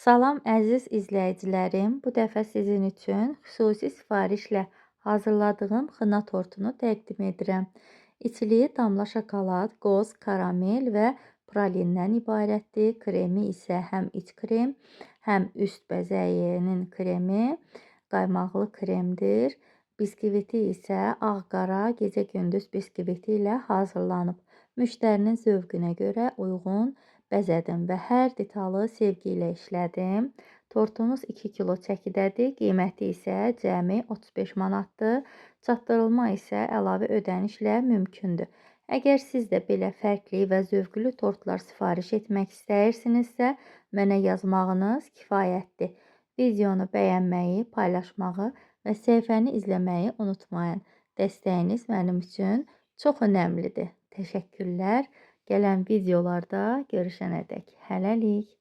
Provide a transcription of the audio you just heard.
Salam əziz izləyicilərim. Bu dəfə sizin üçün xüsusi sifarişlə hazırladığım xına tortunu təqdim edirəm. İçiliyi damla şokolad, qoz, karamel və pralindən ibarətdir. Kremi isə həm iç krem, həm üst bəzəyinin kremi qaymaqlı kremdir. Biskviti isə ağ-qara gecə-gündüz biskviti ilə hazırlanıb. Müştərinin zövqünə görə uyğun bəzədim və hər detalı sevgi ilə işlədim. Tortumuz 2 kilo çəkidədir. Qiyməti isə cəmi 35 manatdır. Çatdırılma isə əlavə ödənişlə mümkündür. Əgər siz də belə fərqli və zövqlü tortlar sifariş etmək istəyirsinizsə, mənə yazmağınız kifayətdir. Videonu bəyənməyi, paylaşmağı və səhifəni izləməyi unutmayın. Dəstəyiniz mənim üçün çox önəmlidir. Təşəkkürlər. Gələn videolarda görüşənədək. Hələlik.